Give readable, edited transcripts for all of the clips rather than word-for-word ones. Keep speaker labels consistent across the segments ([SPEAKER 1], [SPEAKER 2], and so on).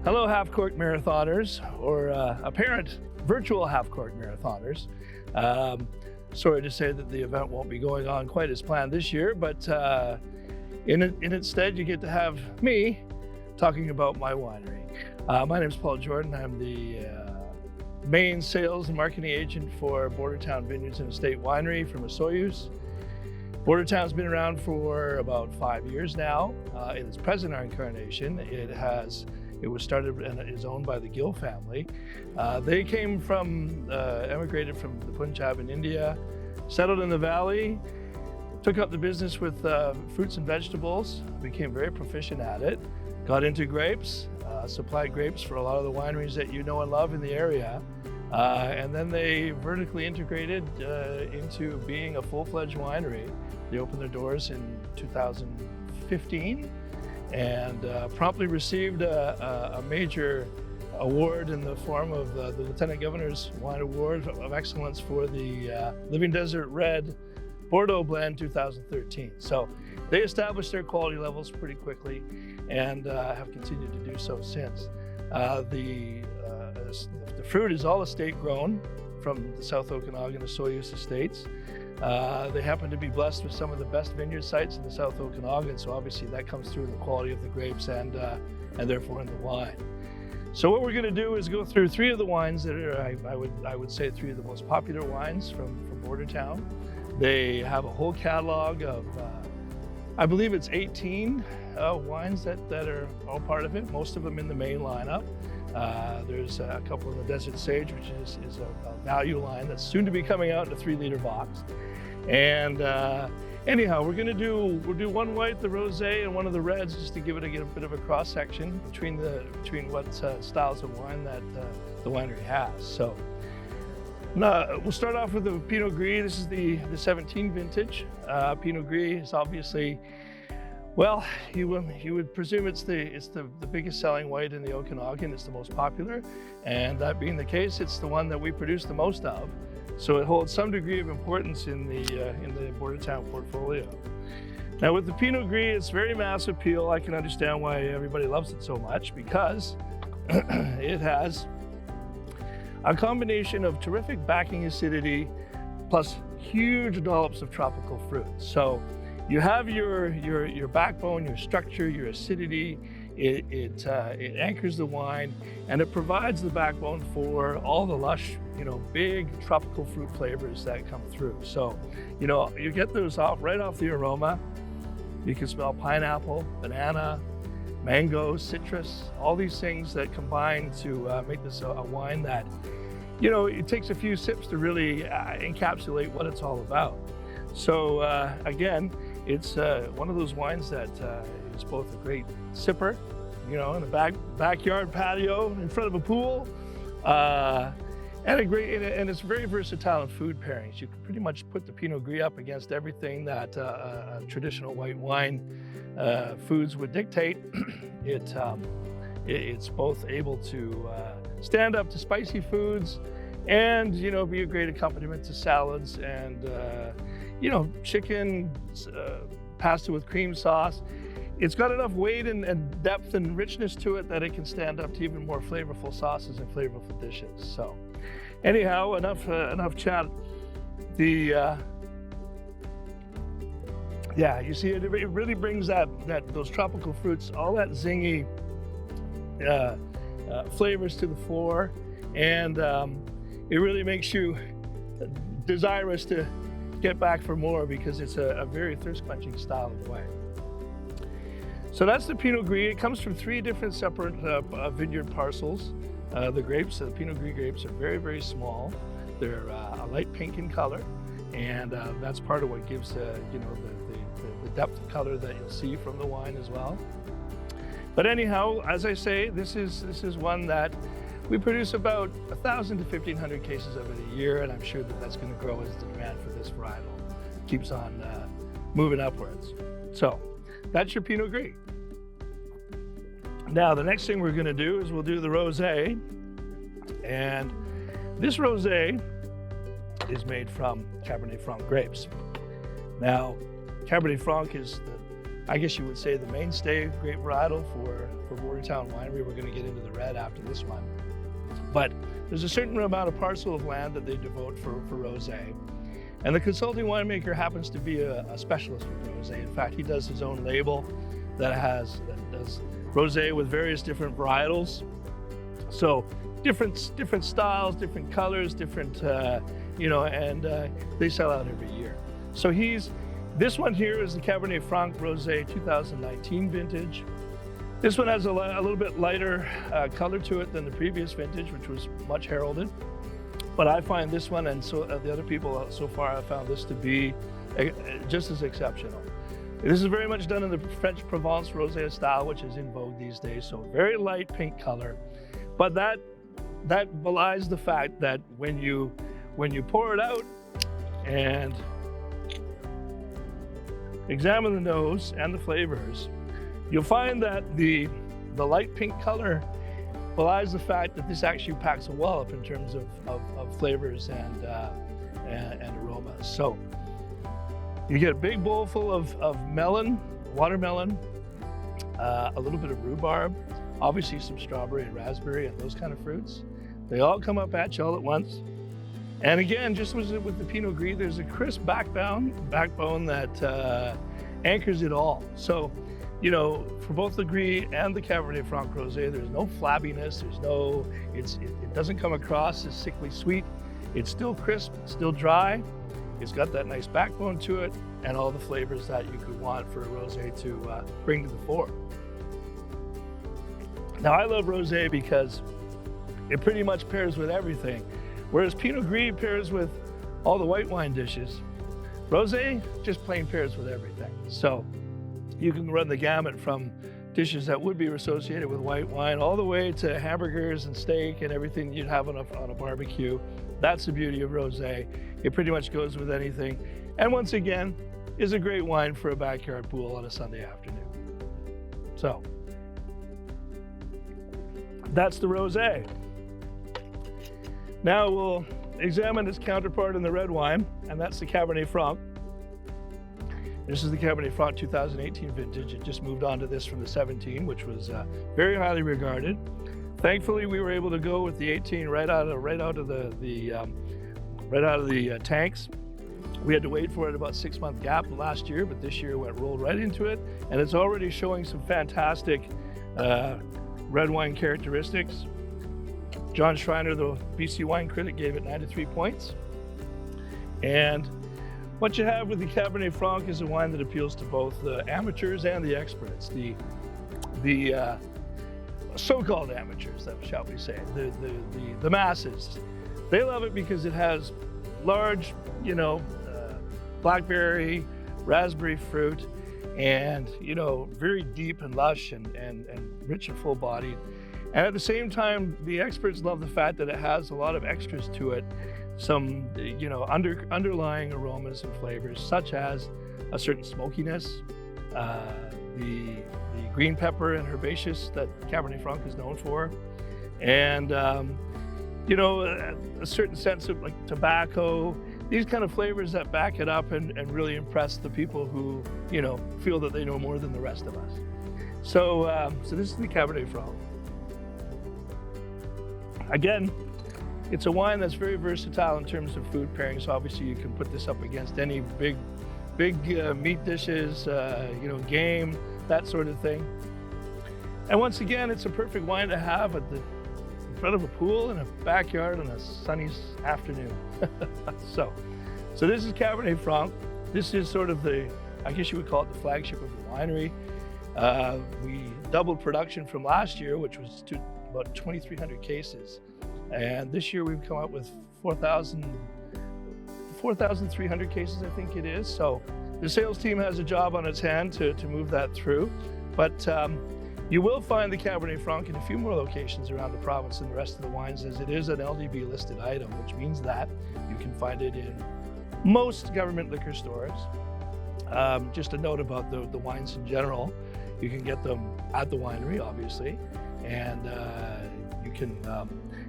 [SPEAKER 1] Hello, half-court marathoners, or apparent virtual half-court marathoners. Sorry to say that the event won't be going on quite as planned this year, but in instead you get to have me talking about my winery. My name is Paul Jordan. I'm the main sales and marketing agent for Bordertown Vineyards and Estate Winery from Osoyoos. Bordertown's been around for about 5 years now. In its present incarnation, it was started and is owned by the Gill family. They came from, emigrated from the Punjab in India, settled in the valley, took up the business with fruits and vegetables, became very proficient at it, got into grapes, supplied grapes for a lot of the wineries that you know and love in the area. And then they vertically integrated into being a full-fledged winery. They opened their doors in 2015 and promptly received a major award in the form of the Lieutenant Governor's Wine Award of Excellence for the Living Desert Red Bordeaux Blend 2013. So they established their quality levels pretty quickly and have continued to do so since. The fruit is all estate grown from the South Okanagan Osoyoos estates. They happen to be blessed with some of the best vineyard sites in the South Okanagan, so obviously that comes through in the quality of the grapes and therefore in the wine. So what we're going to do is go through three of the wines that are, I would say, three of the most popular wines from Bordertown. They have a whole catalog of, I believe it's 18 wines that are all part of it, most of them in the main lineup. There's a couple in the Desert Sage, which is a value line that's soon to be coming out in a 3-liter box. And anyhow, we'll do one white, the rosé, and one of the reds, just to get a bit of a cross section between what styles of wine that the winery has. So we'll start off with the Pinot Gris. This is the 17 vintage. Pinot Gris is obviously, well, you would presume it's the biggest selling white in the Okanagan. It's the most popular, and that being the case, it's the one that we produce the most of. So it holds some degree of importance in the Bordertown portfolio. Now with the Pinot Gris, it's very mass appeal. I can understand why everybody loves it so much, because it has a combination of terrific backing acidity plus huge dollops of tropical fruit. So you have your backbone, your structure, your acidity. It anchors the wine, and it provides the backbone for all the lush, big tropical fruit flavors that come through. So, you get those right off the aroma. You can smell pineapple, banana, mango, citrus, all these things that combine to make this a wine that, it takes a few sips to really encapsulate what it's all about. So again, it's one of those wines that is both a great sipper, in a backyard patio in front of a pool, and it's very versatile in food pairings. You can pretty much put the Pinot Gris up against everything that traditional white wine foods would dictate. It's both able to stand up to spicy foods and, be a great accompaniment to salads and, chicken, pasta with cream sauce. It's got enough weight and depth and richness to it that it can stand up to even more flavorful sauces and flavorful dishes. So anyhow, enough chat. You see, it really brings those tropical fruits, all that zingy flavors to the fore, and it really makes you desirous to get back for more, because it's a very thirst-quenching style of wine. So that's the Pinot Gris. It comes from 3 different separate vineyard parcels. The Pinot Gris grapes are very, very small. They're a light pink in color, and that's part of what gives the depth of color that you'll see from the wine as well. But anyhow, as I say, this is one that we produce about 1,000 to 1,500 cases of it a year, and I'm sure that that's going to grow as the demand for this varietal keeps on moving upwards. So that's your Pinot Gris. Now the next thing we're going to do is we'll do the rosé, and this rosé is made from Cabernet Franc grapes. Now, Cabernet Franc is I guess you would say, the mainstay grape varietal for Bordertown Winery. We're going to get into the red after this one. But there's a certain amount of parcel of land that they devote for rosé. And the consulting winemaker happens to be a specialist with rosé. In fact, he does his own label that does rosé with various different varietals. So different styles, different colors, different, and they sell out every year. So this one here is the Cabernet Franc Rosé 2019 vintage. This one has a little bit lighter color to it than the previous vintage, which was much heralded. But I find this one, and so the other people so far, have found this to be just as exceptional. This is very much done in the French Provence rosé style, which is in vogue these days. So very light pink color, but that belies the fact that when you pour it out and examine the nose and the flavors, you'll find that the light pink color belies the fact that this actually packs a wallop in terms of flavors and aromas. So you get a big bowl full of melon, watermelon, a little bit of rhubarb, obviously some strawberry and raspberry and those kind of fruits. They all come up at you all at once. And again, just as with the Pinot Gris, there's a crisp backbone that anchors it all. So, for both the Gris and the Cabernet Franc Rosé, there's no flabbiness. It doesn't come across as sickly sweet. It's still crisp, it's still dry. It's got that nice backbone to it and all the flavors that you could want for a rosé to bring to the fore. Now, I love rosé because it pretty much pairs with everything. Whereas Pinot Gris pairs with all the white wine dishes, rosé just plain pairs with everything. So you can run the gamut from dishes that would be associated with white wine all the way to hamburgers and steak and everything you'd have on a barbecue. That's the beauty of rosé. It pretty much goes with anything. And once again, is a great wine for a backyard pool on a Sunday afternoon. So that's the rosé. Now we'll examine its counterpart in the red wine, and that's the Cabernet Franc. This is the Cabernet Franc 2018 vintage. It just moved on to this from the 17, which was very highly regarded. Thankfully, we were able to go with the 18 right out of the tanks. We had to wait for it about 6-month gap last year, but this year rolled right into it, and it's already showing some fantastic red wine characteristics. John Schreiner, the BC wine critic, gave it 93 points. And what you have with the Cabernet Franc is a wine that appeals to both the amateurs and the experts, the so-called amateurs, shall we say, the masses. They love it because it has large, blackberry, raspberry fruit, and very deep and lush and rich and full bodied. And at the same time, the experts love the fact that it has a lot of extras to it, some underlying aromas and flavors, such as a certain smokiness, the green pepper and herbaceous that Cabernet Franc is known for, and a certain sense of like tobacco. These kind of flavors that back it up and really impress the people who feel that they know more than the rest of us. So this is the Cabernet Franc. Again, it's a wine that's very versatile in terms of food pairings. So obviously you can put this up against any big meat dishes, game, that sort of thing. And once again, it's a perfect wine to have in front of a pool in a backyard on a sunny afternoon. So this is Cabernet Franc. This is sort of I guess you would call it the flagship of the winery. We doubled production from last year, which was to about 2,300 cases. And this year we've come up with 4,300 cases, I think it is. So the sales team has a job on its hand to move that through. But you will find the Cabernet Franc in a few more locations around the province and the rest of the wines, as it is an LDB listed item, which means that you can find it in most government liquor stores. Just a note about the wines in general. You can get them at the winery, obviously, and you can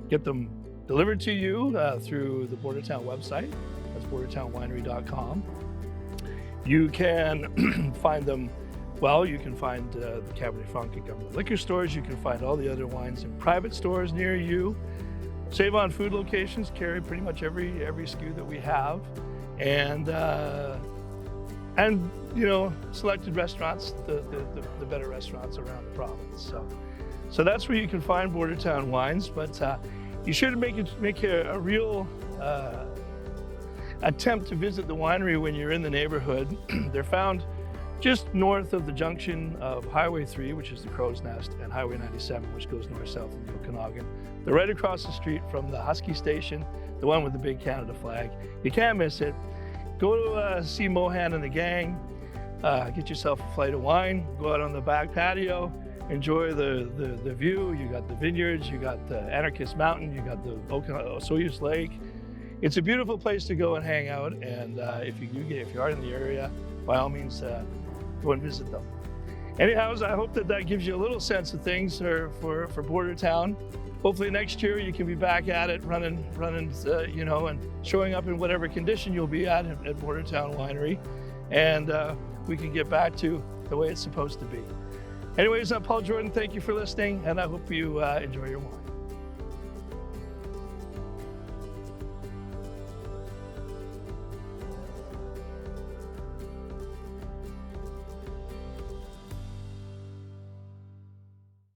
[SPEAKER 1] get them delivered to you through the Bordertown website. That's bordertownwinery.com. You can find them Well, you can find the Cabernet Franc in government liquor stores. You can find all the other wines in private stores near you. Save On food locations carry pretty much every SKU that we have, and you know, selected restaurants, the better restaurants around the province. So that's where you can find Bordertown wines. But you should make a real attempt to visit the winery when you're in the neighborhood. They're found just north of the junction of Highway 3, which is the Crow's Nest, and Highway 97, which goes north-south in the Okanagan. They're right across the street from the Husky station, the one with the big Canada flag. You can't miss it. Go to see Mohan and the gang, get yourself a flight of wine, go out on the back patio, enjoy the view. You got the vineyards, you got the Anarchist Mountain, you got the Osoyoos Lake. It's a beautiful place to go and hang out, and if you are in the area, by all means, go and visit them. Anyhow, I hope that gives you a little sense of things for Bordertown. Hopefully next year you can be back at it, running, you know, and showing up in whatever condition you'll be at Bordertown Winery, and we can get back to the way it's supposed to be. Anyways, I'm Paul Jordan. Thank you for listening, and I hope you enjoy your wine.